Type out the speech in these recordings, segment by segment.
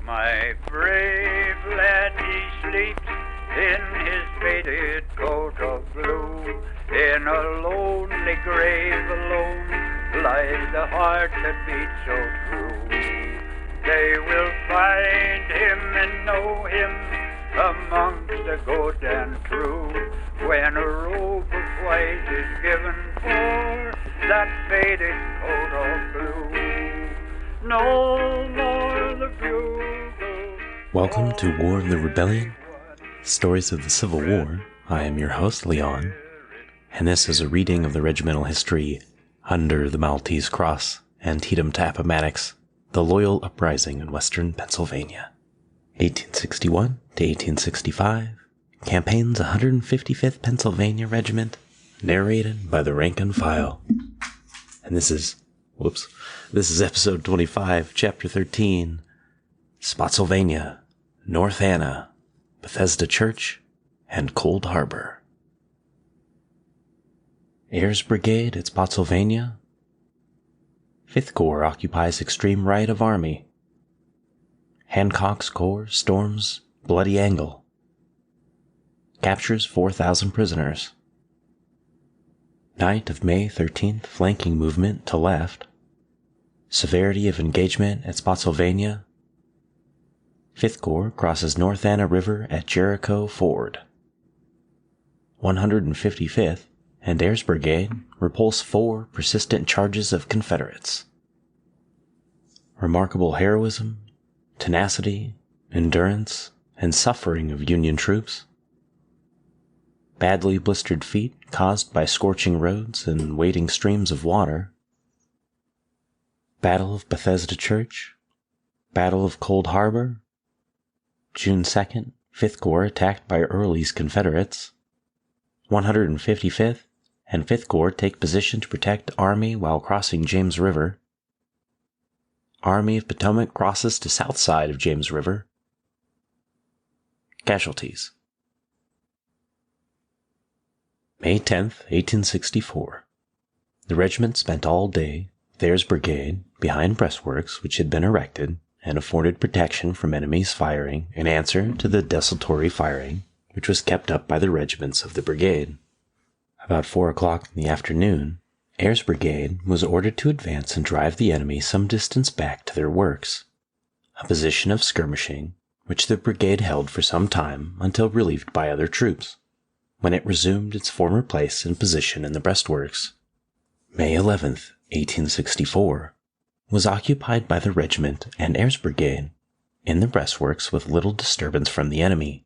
My brave lad, he sleeps in his faded coat of blue. In a lonely grave alone lies the heart that beats so true. They will find him and know him amongst the good and true, when a robe of white is given for that faded coat of blue. No more the bugle. Welcome to War of the Rebellion, Stories of the Civil War. I am your host, Leon, and this is a reading of the regimental history Under the Maltese Cross, Antietam to Appomattox, the Loyal Uprising in Western Pennsylvania, 1861 to 1865, Campaign's 155th Pennsylvania Regiment, narrated by the rank and file. And this is episode 25, chapter 13, Spottsylvania, North Anna, Bethesda Church, and Cold Harbor. Ayres Brigade at Spottsylvania. 5th Corps occupies extreme right of Army. Hancock's Corps storms Bloody Angle. Captures 4,000 prisoners. Night of May 13th flanking movement to left. Severity of engagement at Spottsylvania. 5th Corps crosses North Anna River at Jericho Ford. 155th and Ayres Brigade repulse 4 persistent charges of Confederates. Remarkable heroism, tenacity, endurance, and suffering of Union troops. Badly blistered feet caused by scorching roads and wading streams of water. Battle of Bethesda Church. Battle of Cold Harbor. June 2nd, 5th Corps attacked by Early's Confederates. 155th and 5th Corps take position to protect Army while crossing James River. Army of Potomac crosses to south side of James River. Casualties. May 10th, 1864. The regiment spent all day with Ayres Brigade behind breastworks which had been erected and afforded protection from enemies firing in answer to the desultory firing which was kept up by the regiments of the brigade. About 4 o'clock in the afternoon, Ayres Brigade was ordered to advance and drive the enemy some distance back to their works, a position of skirmishing which the brigade held for some time until relieved by other troops, when it resumed its former place and position in the breastworks. May 11th, 1864, was occupied by the regiment and Ayres Brigade in the breastworks with little disturbance from the enemy,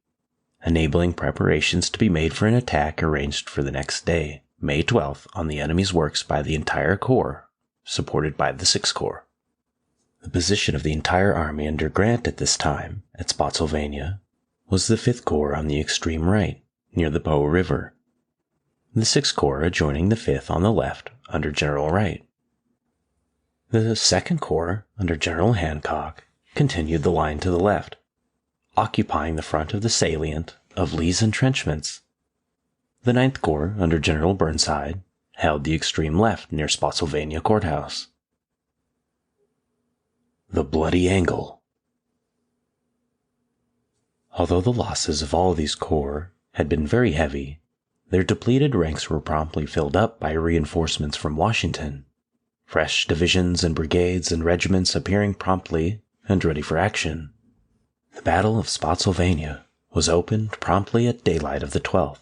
enabling preparations to be made for an attack arranged for the next day, May 12th, on the enemy's works by the entire Corps, supported by the 6th Corps. The position of the entire army under Grant at this time, at Spottsylvania, was the 5th Corps on the extreme right, near the Bow River, the 6th Corps adjoining the 5th on the left, under General Wright. The 2nd Corps, under General Hancock, continued the line to the left, occupying the front of the salient of Lee's entrenchments. The 9th Corps, under General Burnside, held the extreme left near Spottsylvania Courthouse. The Bloody Angle. Although the losses of all these corps had been very heavy, their depleted ranks were promptly filled up by reinforcements from Washington, fresh divisions and brigades and regiments appearing promptly and ready for action. The Battle of Spottsylvania was opened promptly at daylight of the 12th.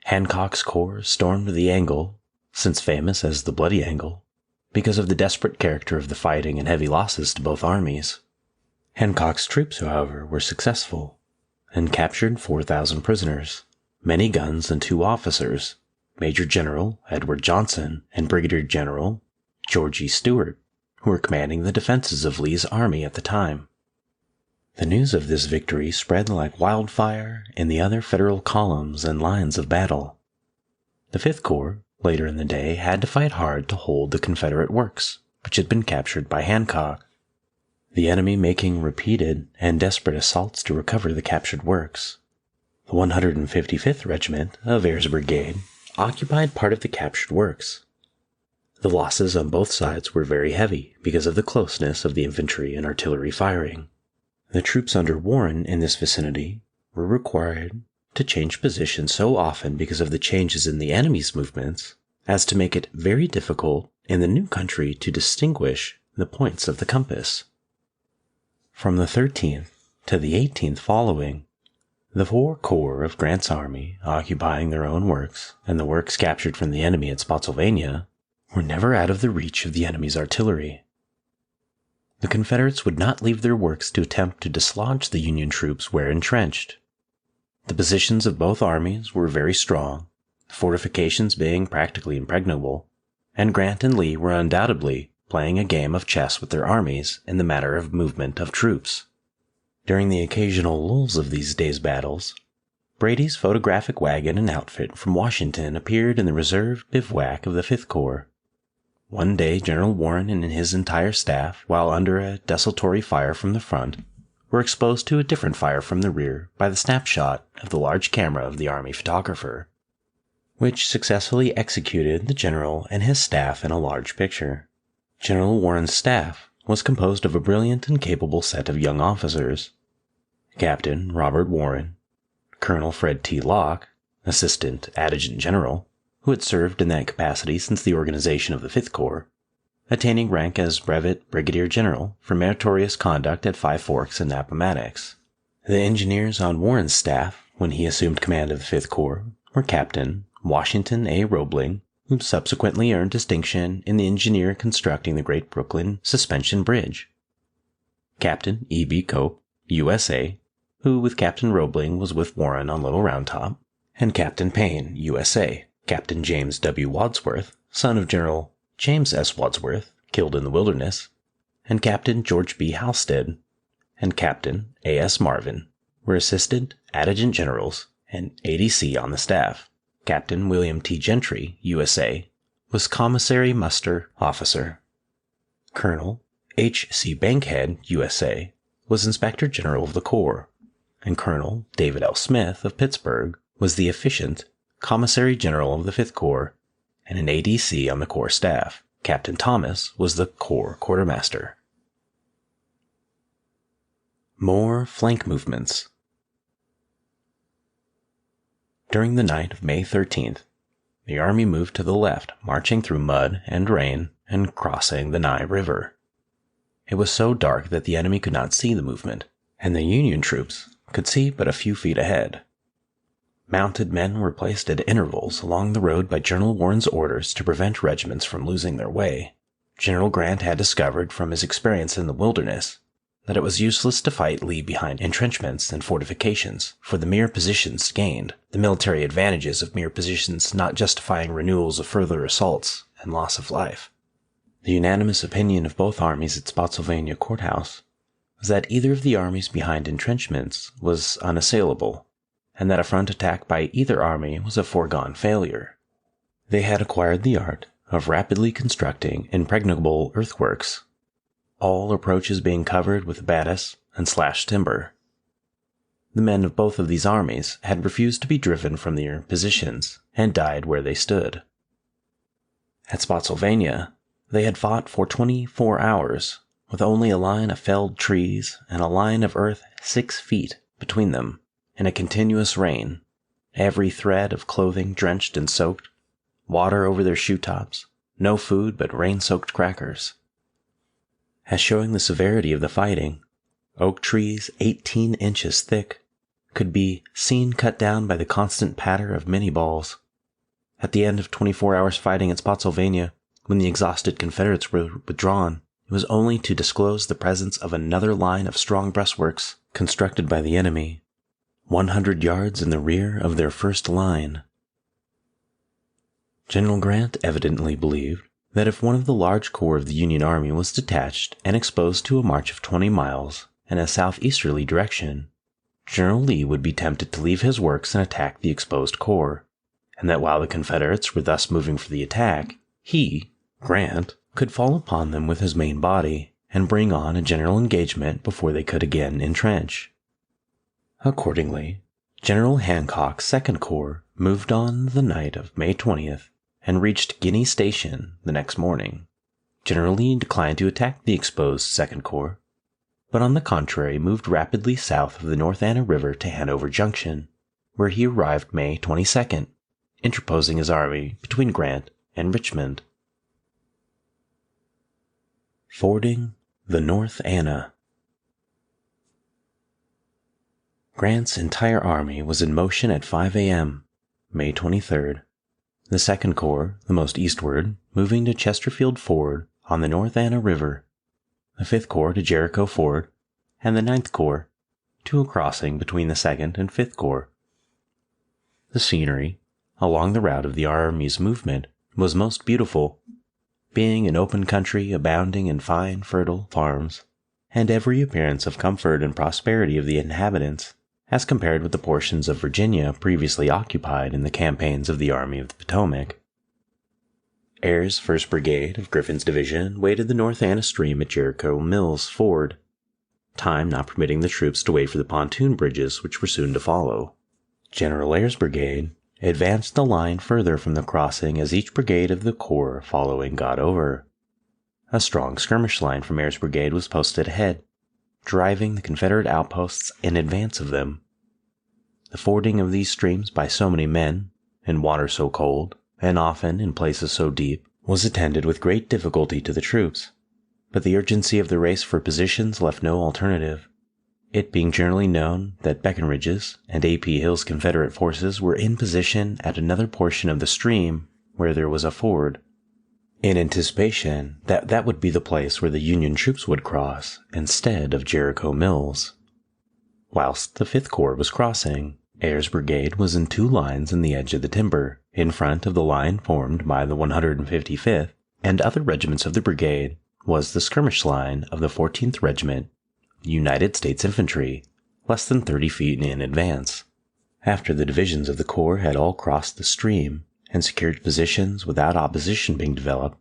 Hancock's Corps stormed the Angle, since famous as the Bloody Angle, because of the desperate character of the fighting and heavy losses to both armies. Hancock's troops, however, were successful, and captured 4,000 prisoners, many guns and 2 officers, Major General Edward Johnson and Brigadier General George E. Stewart, who were commanding the defenses of Lee's army at the time. The news of this victory spread like wildfire in the other Federal columns and lines of battle. The 5th Corps, later in the day, had to fight hard to hold the Confederate works, which had been captured by Hancock, the enemy making repeated and desperate assaults to recover the captured works. The 155th Regiment of Ayres Brigade occupied part of the captured works. The losses on both sides were very heavy because of the closeness of the infantry and artillery firing. The troops under Warren in this vicinity were required to change position so often because of the changes in the enemy's movements as to make it very difficult in the new country to distinguish the points of the compass. From the 13th to the 18th following, the 4 corps of Grant's army occupying their own works and the works captured from the enemy at Spottsylvania were never out of the reach of the enemy's artillery. The Confederates would not leave their works to attempt to dislodge the Union troops where entrenched. The positions of both armies were very strong, the fortifications being practically impregnable, and Grant and Lee were undoubtedly playing a game of chess with their armies in the matter of movement of troops. During the occasional lulls of these days' battles, Brady's photographic wagon and outfit from Washington appeared in the reserve bivouac of the 5th Corps. One day General Warren and his entire staff, while under a desultory fire from the front, were exposed to a different fire from the rear by the snapshot of the large camera of the army photographer, which successfully executed the general and his staff in a large picture. General Warren's staff was composed of a brilliant and capable set of young officers: Captain Robert Warren, Colonel Fred T. Locke, Assistant Adjutant General, who had served in that capacity since the organization of the 5th Corps, attaining rank as Brevet Brigadier General for meritorious conduct at Five Forks and Appomattox. The engineers on Warren's staff, when he assumed command of the 5th Corps, were Captain Washington A. Roebling, who subsequently earned distinction in the engineer constructing the Great Brooklyn Suspension Bridge; Captain E.B. Cope, USA, who with Captain Roebling was with Warren on Little Round Top; and Captain Payne, USA, Captain James W. Wadsworth, son of General James S. Wadsworth, killed in the Wilderness, and Captain George B. Halstead, and Captain A.S. Marvin were Assistant Adjutant Generals and ADC on the staff. Captain William T. Gentry, USA, was Commissary Muster Officer. Colonel H.C. Bankhead, USA, was Inspector General of the Corps, and Colonel David L. Smith of Pittsburgh was the efficient Commissary General of the 5th Corps and an ADC on the Corps staff. Captain Thomas was the Corps Quartermaster. More flank movements. During the night of May 13th, the army moved to the left, marching through mud and rain and crossing the Nye River. It was so dark that the enemy could not see the movement, and the Union troops could see but a few feet ahead. Mounted men were placed at intervals along the road by General Warren's orders to prevent regiments from losing their way. General Grant had discovered from his experience in the Wilderness that it was useless to fight Lee behind entrenchments and fortifications, for the mere positions gained, the military advantages of mere positions not justifying renewals of further assaults and loss of life. The unanimous opinion of both armies at Spottsylvania Courthouse was that either of the armies behind entrenchments was unassailable, and that a front attack by either army was a foregone failure. They had acquired the art of rapidly constructing impregnable earthworks, all approaches being covered with battis and slashed timber. The men of both of these armies had refused to be driven from their positions and died where they stood. At Spottsylvania, they had fought for 24 hours, with only a line of felled trees and a line of earth 6 feet between them, in a continuous rain, every thread of clothing drenched and soaked, water over their shoe tops, no food but rain-soaked crackers. As showing the severity of the fighting, oak trees 18 inches thick could be seen cut down by the constant patter of mini balls. At the end of 24 hours fighting at Spottsylvania, when the exhausted Confederates were withdrawn, it was only to disclose the presence of another line of strong breastworks constructed by the enemy, 100 yards in the rear of their first line. General Grant evidently believed that if one of the large corps of the Union Army was detached and exposed to a march of 20 miles in a southeasterly direction, General Lee would be tempted to leave his works and attack the exposed corps, and that while the Confederates were thus moving for the attack, he, Grant, could fall upon them with his main body and bring on a general engagement before they could again entrench. Accordingly, General Hancock's 2nd Corps moved on the night of May 20th and reached Guinea Station the next morning. General Lee declined to attack the exposed 2nd Corps, but on the contrary moved rapidly south of the North Anna River to Hanover Junction, where he arrived May 22nd, interposing his army between Grant and Richmond. Fording the North Anna. Grant's entire army was in motion at 5 a.m., May 23rd. The 2nd Corps, the most eastward, moving to Chesterfield Ford on the North Anna River, the 5th Corps to Jericho Ford, and the 9th Corps to a crossing between the 2nd and 5th Corps. The scenery along the route of the army's movement was most beautiful, being an open country abounding in fine, fertile farms, and every appearance of comfort and prosperity of the inhabitants, as compared with the portions of Virginia previously occupied in the campaigns of the Army of the Potomac. Ayres' 1st Brigade of Griffin's division waded the North Anna stream at Jericho Mills Ford, time not permitting the troops to wait for the pontoon bridges which were soon to follow. General Ayres' brigade advanced the line further from the crossing as each brigade of the corps following got over. A strong skirmish line from Ayres' brigade was posted ahead, driving the Confederate outposts in advance of them. The fording of these streams by so many men, in water so cold, and often in places so deep, was attended with great difficulty to the troops, but the urgency of the race for positions left no alternative, it being generally known that Breckinridge's and A.P. Hill's Confederate forces were in position at another portion of the stream where there was a ford, in anticipation that that would be the place where the Union troops would cross instead of Jericho Mills. Whilst the 5th Corps was crossing, Ayres' brigade was in 2 lines in the edge of the timber, in front of the line formed by the 155th and other regiments of the brigade was the skirmish line of the 14th Regiment, United States Infantry, less than 30 feet in advance. After the divisions of the corps had all crossed the stream and secured positions without opposition being developed,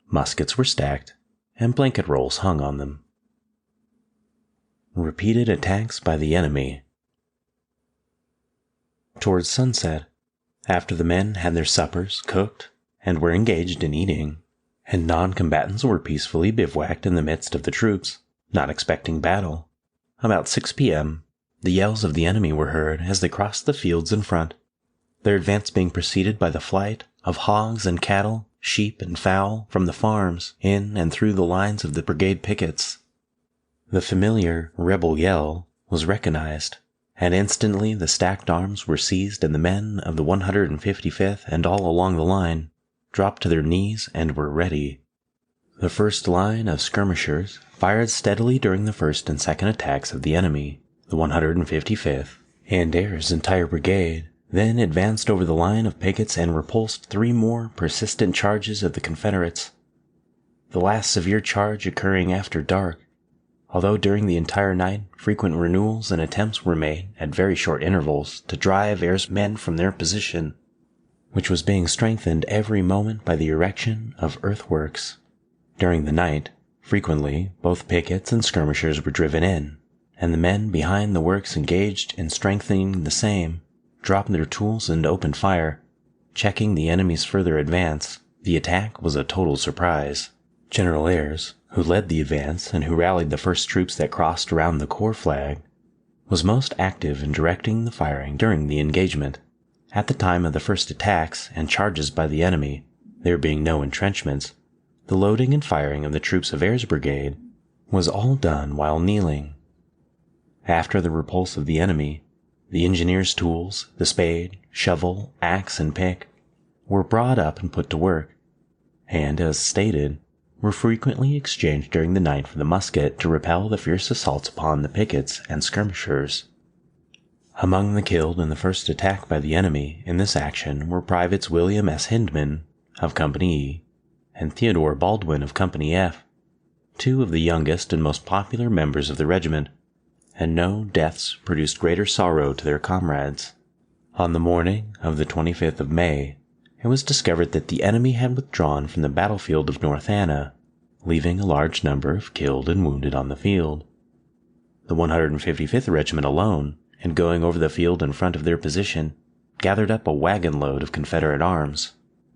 muskets were stacked and blanket rolls hung on them. Repeated attacks by the enemy. Towards sunset, after the men had their suppers cooked and were engaged in eating, and non-combatants were peacefully bivouacked in the midst of the troops, not expecting battle, about 6 p.m., the yells of the enemy were heard as they crossed the fields in front, their advance being preceded by the flight of hogs and cattle, sheep and fowl from the farms in and through the lines of the brigade pickets. The familiar rebel yell was recognized, and instantly the stacked arms were seized and the men of the 155th and all along the line dropped to their knees and were ready. The first line of skirmishers fired steadily during the first and second attacks of the enemy, the 155th, and Ayres' entire brigade then advanced over the line of pickets and repulsed 3 more persistent charges of the Confederates, the last severe charge occurring after dark, although during the entire night frequent renewals and attempts were made at very short intervals to drive Ayres' men from their position, which was being strengthened every moment by the erection of earthworks. During the night, frequently both pickets and skirmishers were driven in, and the men behind the works engaged in strengthening the same dropped their tools and opened fire, checking the enemy's further advance. The attack was a total surprise. General Ayres, who led the advance and who rallied the first troops that crossed around the corps flag, was most active in directing the firing during the engagement. At the time of the first attacks and charges by the enemy, there being no entrenchments, the loading and firing of the troops of Ayres' brigade was all done while kneeling. After the repulse of the enemy, the engineer's tools, the spade, shovel, axe, and pick, were brought up and put to work, and, as stated, were frequently exchanged during the night for the musket to repel the fierce assaults upon the pickets and skirmishers. Among the killed in the first attack by the enemy in this action were Privates William S. Hindman of Company E and Theodore Baldwin of Company F, 2 of the youngest and most popular members of the regiment, and no deaths produced greater sorrow to their comrades. On the morning of the 25th of May, it was discovered that the enemy had withdrawn from the battlefield of North Anna, leaving a large number of killed and wounded on the field. The 155th Regiment alone, in going over the field in front of their position, gathered up a wagon load of Confederate arms,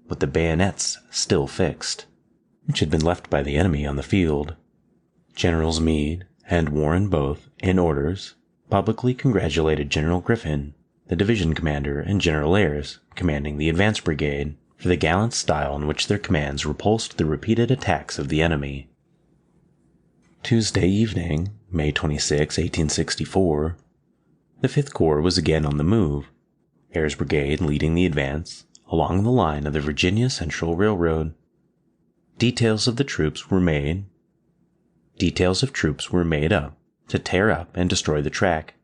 with the bayonets still fixed, which had been left by the enemy on the field. Generals Meade and Warren both, in orders, publicly congratulated General Griffin, the division commander, and General Ayres, commanding the advance brigade, for the gallant style in which their commands repulsed the repeated attacks of the enemy. Tuesday evening, May 26, 1864, the 5th Corps was again on the move, Ayres' brigade leading the advance along the line of the Virginia Central Railroad. Details of troops were made up to tear up and destroy the track,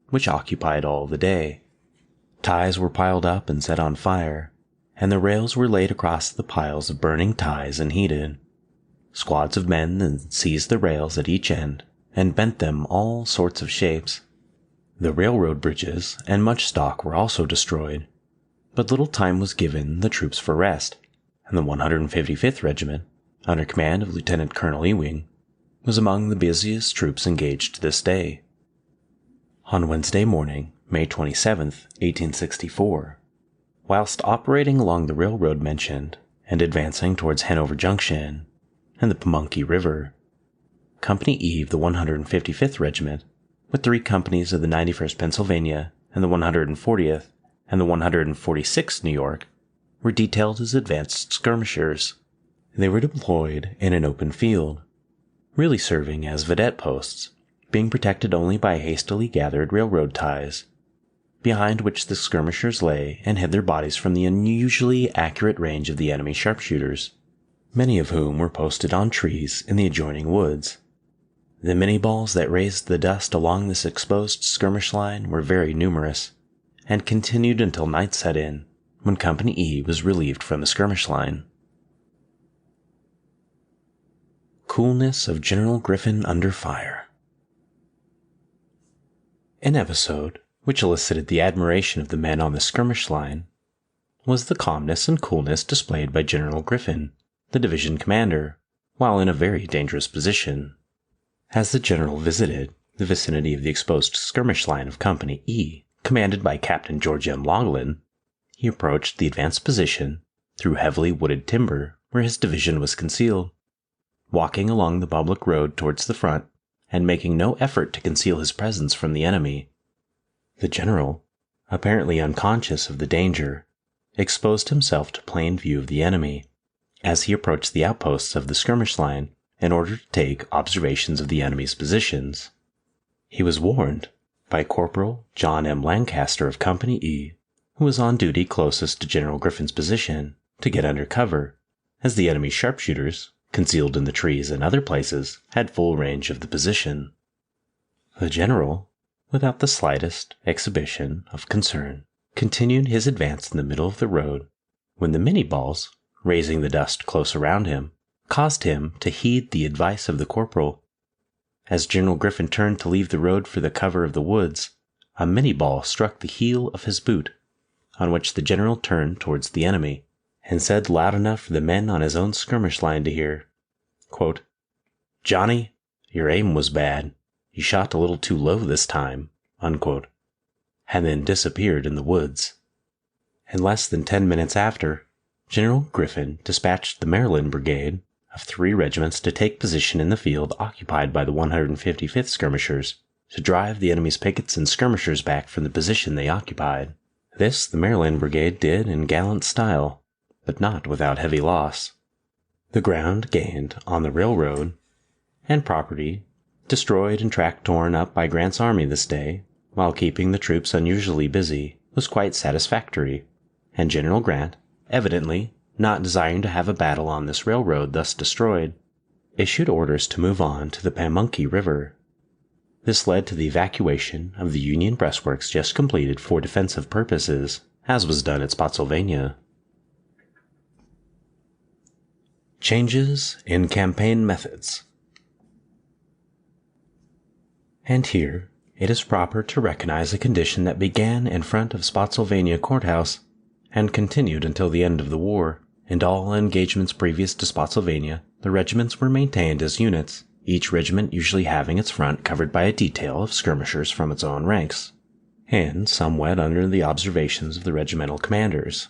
which occupied all the day. Ties were piled up and set on fire, and the rails were laid across the piles of burning ties and heated. Squads of men then seized the rails at each end and bent them all sorts of shapes. The railroad bridges and much stock were also destroyed, but little time was given the troops for rest, and the 155th Regiment, under command of Lieutenant Colonel Ewing, was among the busiest troops engaged this day. On Wednesday morning, May 27, 1864, whilst operating along the railroad mentioned and advancing towards Hanover Junction and the Pamunkey River, Company E of the 155th Regiment, with 3 companies of the 91st Pennsylvania and the 140th and the 146th New York, were detailed as advanced skirmishers. They were deployed in an open field, really serving as vedette posts, being protected only by hastily gathered railroad ties, behind which the skirmishers lay and hid their bodies from the unusually accurate range of the enemy sharpshooters, many of whom were posted on trees in the adjoining woods. The Minnie-balls that raised the dust along this exposed skirmish line were very numerous, and continued until night set in, when Company E was relieved from the skirmish line. Coolness of General Griffin under fire. An episode which elicited the admiration of the men on the skirmish line was the calmness and coolness displayed by General Griffin, the division commander, while in a very dangerous position. As the general visited the vicinity of the exposed skirmish line of Company E, commanded by Captain George M. Laughlin, he approached the advanced position through heavily wooded timber where his division was concealed, walking along the public road towards the front and making no effort to conceal his presence from the enemy. The general, apparently unconscious of the danger, exposed himself to plain view of the enemy as he approached the outposts of the skirmish line in order to take observations of the enemy's positions. He was warned by Corporal John M. Lancaster of Company E, who was on duty closest to General Griffin's position, to get under cover, as the enemy's sharpshooters, concealed in the trees and other places, had full range of the position. The general, without the slightest exhibition of concern, continued his advance in the middle of the road, when the Minnie-balls, raising the dust close around him, caused him to heed the advice of the corporal. As General Griffin turned to leave the road for the cover of the woods, a Minnie-ball struck the heel of his boot, on which the general turned towards the enemy, and said loud enough for the men on his own skirmish line to hear, quote, "Johnny, your aim was bad. You shot a little too low this time," unquote, and then disappeared in the woods. In less than 10 minutes after, General Griffin dispatched the Maryland Brigade of 3 regiments to take position in the field occupied by the 155th skirmishers, to drive the enemy's pickets and skirmishers back from the position they occupied. This the Maryland Brigade did in gallant style, but not without heavy loss. The ground gained on the railroad, and property destroyed and track torn up by Grant's army this day, while keeping the troops unusually busy, was quite satisfactory, and General Grant, evidently not desiring to have a battle on this railroad thus destroyed, issued orders to move on to the Pamunkey River. This led to the evacuation of the Union breastworks just completed for defensive purposes, as was done at Spottsylvania. Changes in campaign methods. And here it is proper to recognize a condition that began in front of Spottsylvania Courthouse and continued until the end of the war. In all engagements previous to Spottsylvania, the regiments were maintained as units, each regiment usually having its front covered by a detail of skirmishers from its own ranks, and somewhat under the observations of the regimental commanders.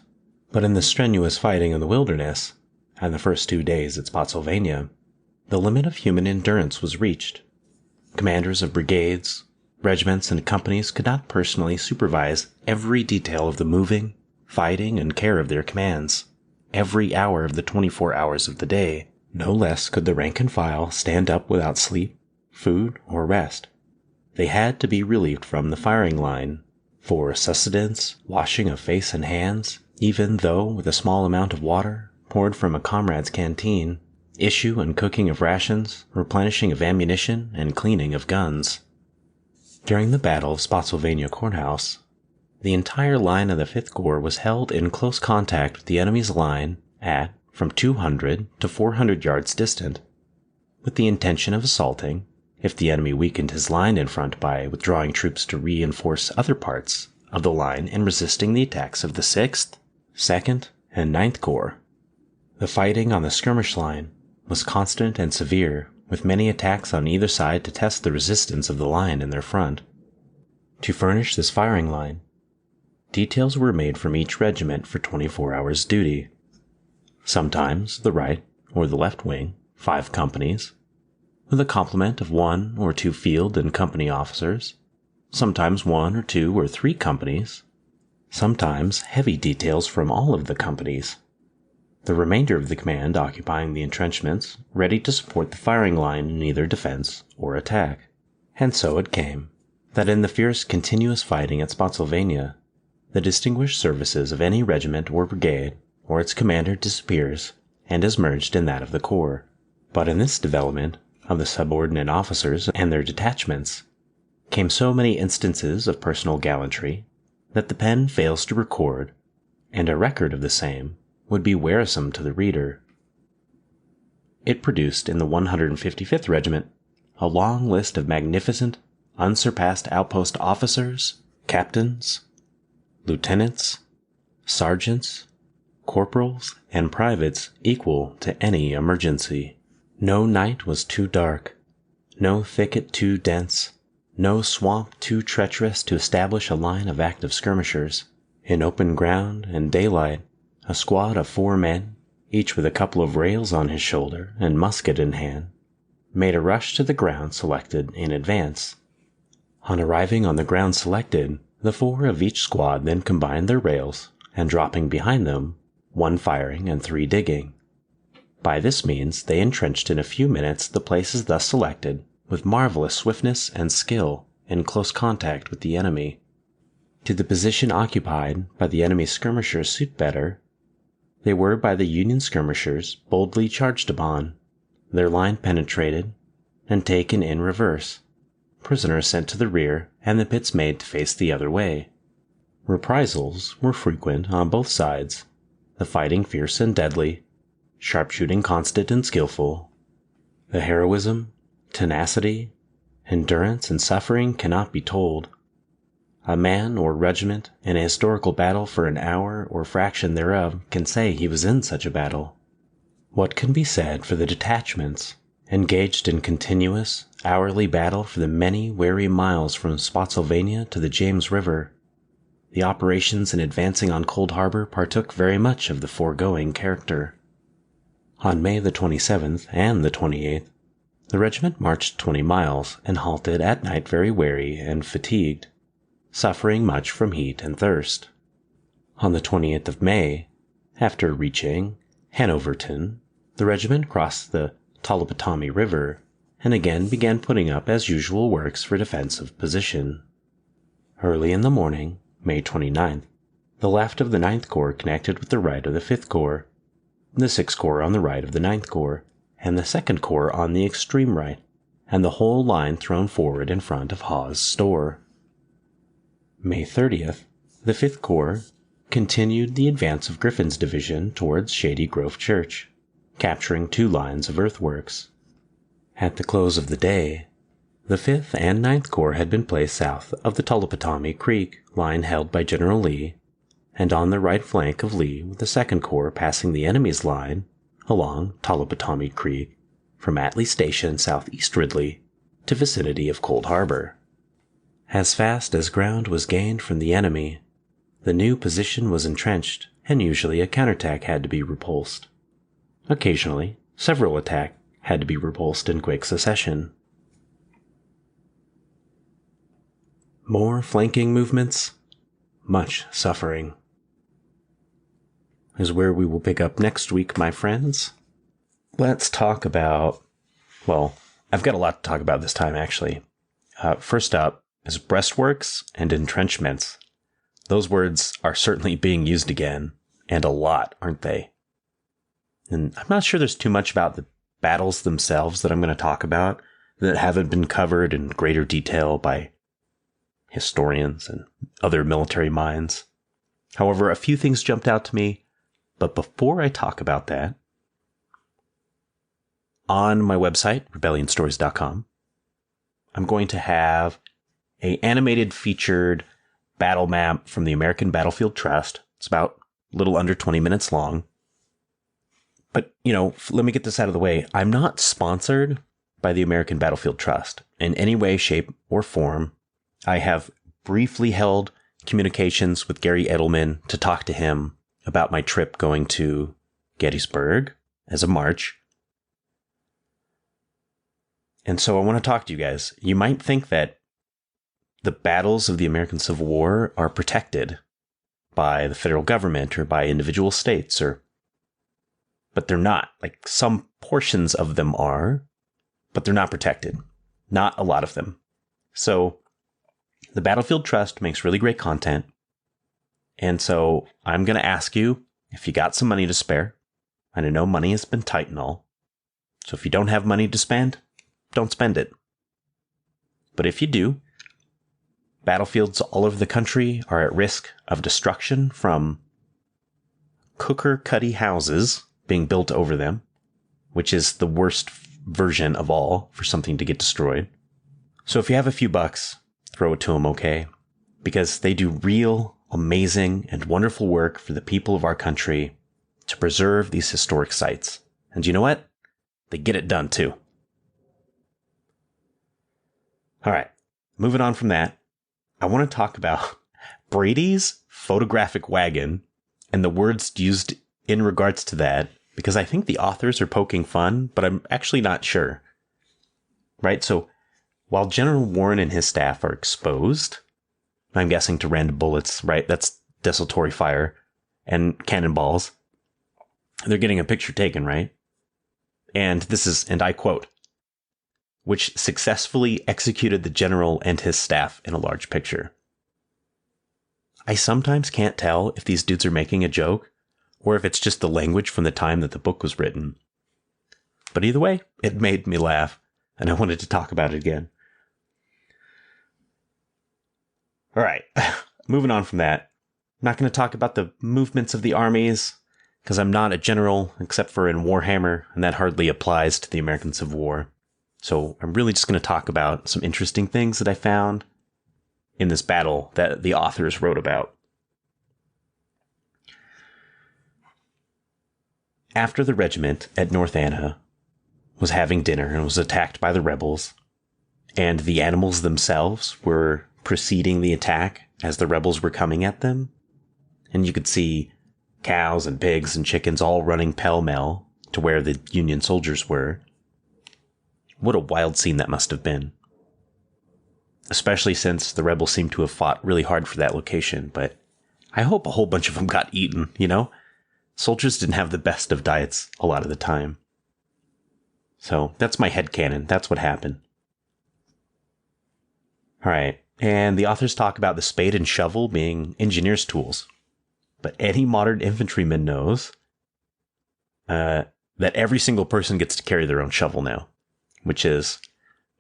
But in the strenuous fighting in the wilderness, and the first 2 days at Spottsylvania, the limit of human endurance was reached. Commanders of brigades, regiments, and companies could not personally supervise every detail of the moving, fighting, and care of their commands, every hour of the 24 hours of the day. No less could the rank and file stand up without sleep, food, or rest. They had to be relieved from the firing line for sustenance, washing of face and hands, even though with a small amount of water poured from a comrade's canteen, issue and cooking of rations, replenishing of ammunition, and cleaning of guns. During the Battle of Spottsylvania Courthouse, the entire line of the 5th Corps was held in close contact with the enemy's line at from 200 to 400 yards distant, with the intention of assaulting if the enemy weakened his line in front by withdrawing troops to reinforce other parts of the line and resisting the attacks of the 6th, 2nd, and 9th Corps. The fighting on the skirmish line was constant and severe, with many attacks on either side to test the resistance of the line in their front. To furnish this firing line, details were made from each regiment for 24 hours duty. Sometimes the right or the left wing, 5 companies, with a complement of 1 or 2 field and company officers, sometimes 1 or 2 or 3 companies, sometimes heavy details from all of the companies. The remainder of the command occupying the entrenchments, ready to support the firing line in either defense or attack. And so it came that in the fierce continuous fighting at Spottsylvania, the distinguished services of any regiment or brigade or its commander disappears and is merged in that of the Corps. But in this development of the subordinate officers and their detachments came so many instances of personal gallantry that the pen fails to record, and a record of the same would be wearisome to the reader. It produced in the 155th Regiment a long list of magnificent, unsurpassed outpost officers, captains, lieutenants, sergeants, corporals, and privates equal to any emergency. No night was too dark, no thicket too dense, no swamp too treacherous to establish a line of active skirmishers. In open ground and daylight, a squad of 4 men, each with a couple of rails on his shoulder and musket in hand, made a rush to the ground selected in advance. On arriving on the ground selected, the 4 of each squad then combined their rails, and dropping behind them, 1 firing and 3 digging. By this means they entrenched in a few minutes the places thus selected with marvelous swiftness and skill in close contact with the enemy. Did the position occupied by the enemy's skirmishers suit better, they were by the Union skirmishers boldly charged upon, their line penetrated, and taken in reverse, prisoners sent to the rear, and the pits made to face the other way. Reprisals were frequent on both sides, the fighting fierce and deadly, sharpshooting constant and skillful. The heroism, tenacity, endurance, and suffering cannot be told. A man or regiment in a historical battle for an hour or fraction thereof can say he was in such a battle. What can be said for the detachments engaged in continuous, hourly battle for the many weary miles from Spottsylvania to the James River? The operations in advancing on Cold Harbor partook very much of the foregoing character. On May the 27th and the 28th, the regiment marched 20 miles and halted at night very weary and fatigued, suffering much from heat and thirst. On the 20th of May, after reaching Hanoverton, the regiment crossed the Appomattox River and again began putting up as usual works for defensive position. Early in the morning, May 29th, the left of the 9th Corps connected with the right of the 5th Corps, the 6th Corps on the right of the 9th Corps, and the 2nd Corps on the extreme right, and the whole line thrown forward in front of Hawes' store. May 30th, the 5th Corps continued the advance of Griffin's division towards Shady Grove Church, capturing 2 lines of earthworks. At the close of the day, the 5th and 9th Corps had been placed south of the Tullapatomi Creek line held by General Lee, and on the right flank of Lee with the 2nd Corps passing the enemy's line along Tullapatomi Creek from Atlee Station southeast Ridley to vicinity of Cold Harbor. As fast as ground was gained from the enemy, the new position was entrenched, and usually a counterattack had to be repulsed. Occasionally, several attacks had to be repulsed in quick succession. More flanking movements, much suffering, is where we will pick up next week, my friends. Let's talk about, well, I've got a lot to talk about this time, actually. First up is breastworks and entrenchments. Those words are certainly being used again, and a lot, aren't they? And I'm not sure there's too much about the battles themselves that I'm going to talk about that haven't been covered in greater detail by historians and other military minds. However, a few things jumped out to me, but before I talk about that, on my website, rebellionstories.com, I'm going to have an animated featured battle map from the American Battlefield Trust. It's about a little under 20 minutes long. But, let me get this out of the way. I'm not sponsored by the American Battlefield Trust in any way, shape, or form. I have briefly held communications with Gary Edelman to talk to him about my trip going to Gettysburg as a march. And so I want to talk to you guys. You might think that the battles of the American Civil War are protected by the federal government or by individual states, but they're not. Like, some portions of them are, but they're not protected. Not a lot of them. So the Battlefield Trust makes really great content. And so I'm going to ask you if you got some money to spare. And I know money has been tight and all. So if you don't have money to spend, don't spend it. But if you do, battlefields all over the country are at risk of destruction from cooker-cutty houses being built over them, which is the worst version of all for something to get destroyed. So if you have a few bucks, throw it to them, okay? Because they do real, amazing, and wonderful work for the people of our country to preserve these historic sites. And you know what? They get it done, too. All right, moving on from that, I want to talk about Brady's photographic wagon and the words used in regards to that, because I think the authors are poking fun, but I'm actually not sure. Right? So while General Warren and his staff are exposed, I'm guessing to random bullets, right? That's desultory fire and cannonballs. They're getting a picture taken, right? And this is, and I quote, which successfully executed the general and his staff in a large picture. I sometimes can't tell if these dudes are making a joke or if it's just the language from the time that the book was written. But either way, it made me laugh, and I wanted to talk about it again. All right, moving on from that. I'm not going to talk about the movements of the armies, because I'm not a general except for in Warhammer, and that hardly applies to the American Civil War. So I'm really just going to talk about some interesting things that I found in this battle that the authors wrote about. After the regiment at North Anna was having dinner and was attacked by the rebels, and the animals themselves were preceding the attack as the rebels were coming at them, and you could see cows and pigs and chickens all running pell-mell to where the Union soldiers were. What a wild scene that must have been. Especially since the rebels seem to have fought really hard for that location, but I hope a whole bunch of them got eaten, Soldiers didn't have the best of diets a lot of the time. So that's my headcanon. That's what happened. All right. And the authors talk about the spade and shovel being engineers' tools. But any modern infantryman knows that every single person gets to carry their own shovel now, which is,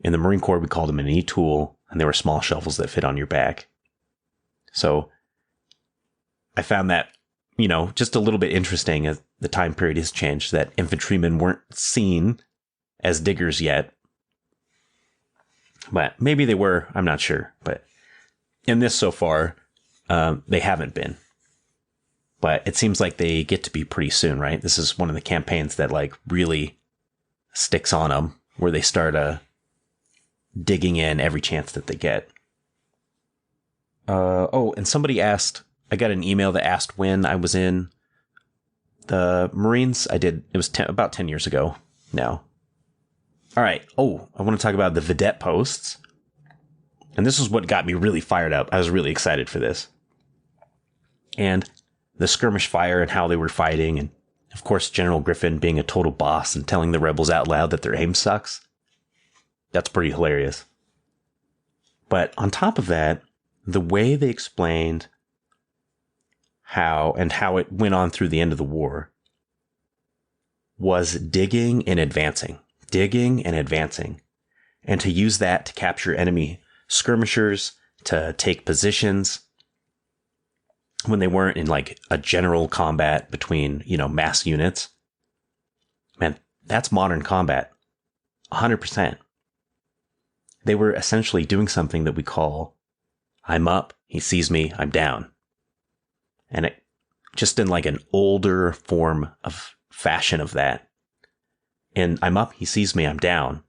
in the Marine Corps, we called them an e-tool, and they were small shovels that fit on your back. So I found that, just a little bit interesting as the time period has changed, that infantrymen weren't seen as diggers yet. But maybe they were, I'm not sure. But in this so far, they haven't been. But it seems like they get to be pretty soon, right? This is one of the campaigns that really sticks on them, where they start digging in every chance that they get. And somebody asked, I got an email that asked when I was in the Marines. It was about 10 years ago now. All right. I want to talk about the vidette posts. And this is what got me really fired up. I was really excited for this. And the skirmish fire and how they were fighting, and of course General Griffin being a total boss and telling the rebels out loud that their aim sucks. That's pretty hilarious. But on top of that, the way they explained how it went on through the end of the war was digging and advancing. And to use that to capture enemy skirmishers, to take positions when they weren't in like a general combat between, mass units. Man, that's modern combat. 100%. They were essentially doing something that we call, I'm up, he sees me, I'm down. And it just in like an older form of fashion of that. And I'm up, he sees me, I'm down.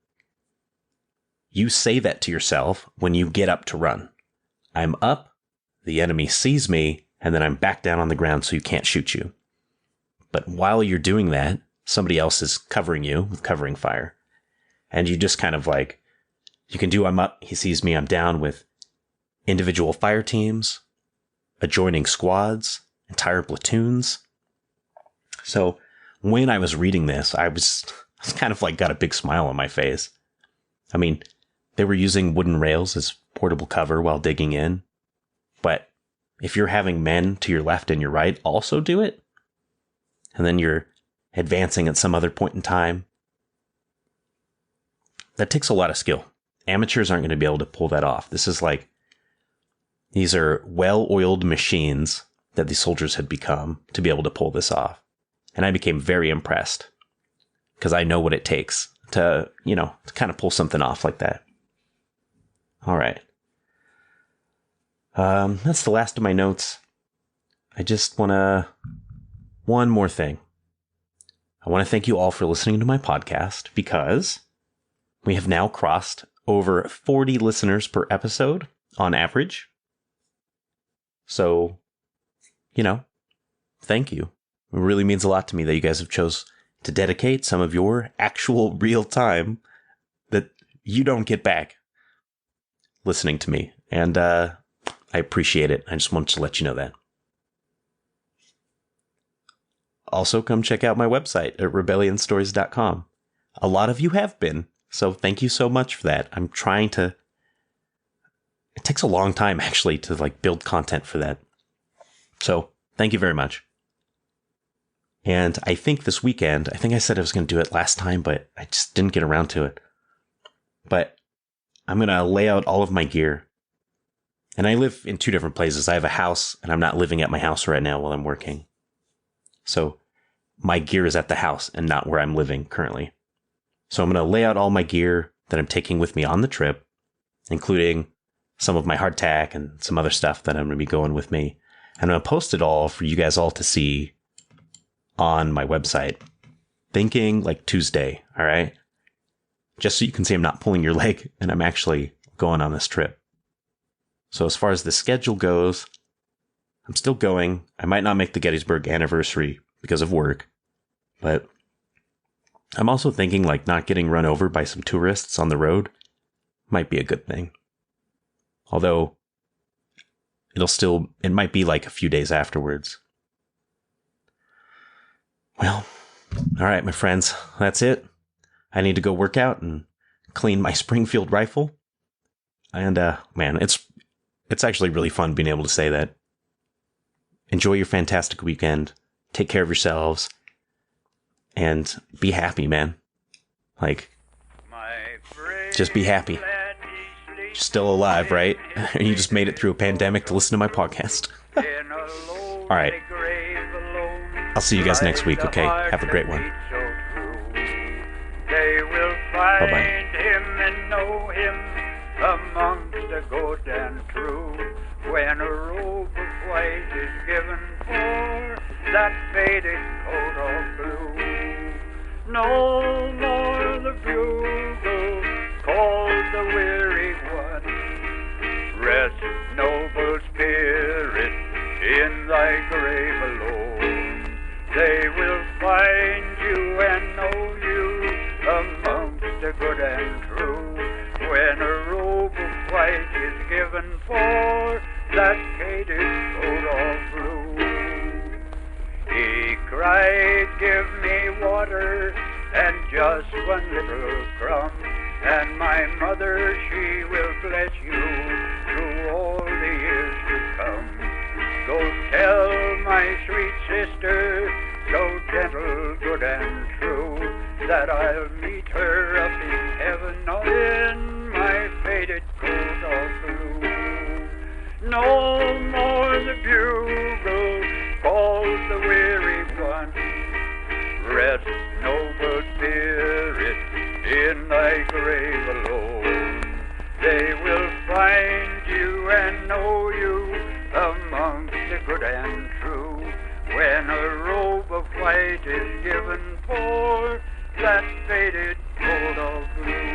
You say that to yourself when you get up to run. I'm up, the enemy sees me, and then I'm back down on the ground so you can't shoot you. But while you're doing that, somebody else is covering you with covering fire. And you just kind of like, you can do I'm up, he sees me, I'm down with individual fire teams, adjoining squads, entire platoons. So when I was reading this, I was kind of like got a big smile on my face. I mean, they were using wooden rails as portable cover while digging in. But if you're having men to your left and your right also do it, and then you're advancing at some other point in time, that takes a lot of skill. Amateurs aren't going to be able to pull that off. This is like, these are well-oiled machines that the soldiers had become to be able to pull this off. And I became very impressed because I know what it takes to, to kind of pull something off like that. All right. That's the last of my notes. I just one more thing. I want to thank you all for listening to my podcast because we have now crossed over 40 listeners per episode on average. So, thank you. It really means a lot to me that you guys have chose to dedicate some of your actual real time that you don't get back listening to me. And I appreciate it. I just wanted to let you know that. Also, come check out my website at rebellionstories.com. A lot of you have been, so thank you so much for that. I'm trying to... It takes a long time, actually, to build content for that. So, thank you very much. And I think this weekend, I think I said I was going to do it last time, but I just didn't get around to it. But I'm going to lay out all of my gear. And I live in two different places. I have a house, and I'm not living at my house right now while I'm working. So my gear is at the house and not where I'm living currently. So I'm going to lay out all my gear that I'm taking with me on the trip, including some of my hardtack and some other stuff that I'm going to be going with me. And I'm going to post it all for you guys all to see on my website. Thinking Tuesday, all right? Just so you can see I'm not pulling your leg and I'm actually going on this trip. So as far as the schedule goes, I'm still going. I might not make the Gettysburg anniversary because of work, but I'm also thinking not getting run over by some tourists on the road might be a good thing. Although it might be a few days afterwards. Well, all right, my friends, that's it. I need to go work out and clean my Springfield rifle. And man, it's actually really fun being able to say that. Enjoy your fantastic weekend. Take care of yourselves. And be happy, man. Just be happy. You're still alive, right? And you just made it through a pandemic to listen to my podcast. All right. I'll see you guys next week, okay? Have a great one. They will find him and know him amongst the good and true. When a robe of white is given for that faded coat of blue, no more the bugle calls the weary one. Rest, noble spirit, in thy grave alone. They will find you and know you amongst the good and true. When a robe of white white is given for that faded coat of blue. He cried, give me water and just one little crumb, and my mother, she will bless you through all the years to come. Go tell my sweet sister, so gentle, good and true, that I'll meet her up in heaven in my faded coat of blue. No more the bugle calls the weary one. Rest, noble spirit, in thy grave alone. They will find you and know you amongst the good and true, when a robe of white is given for that faded coat of blue.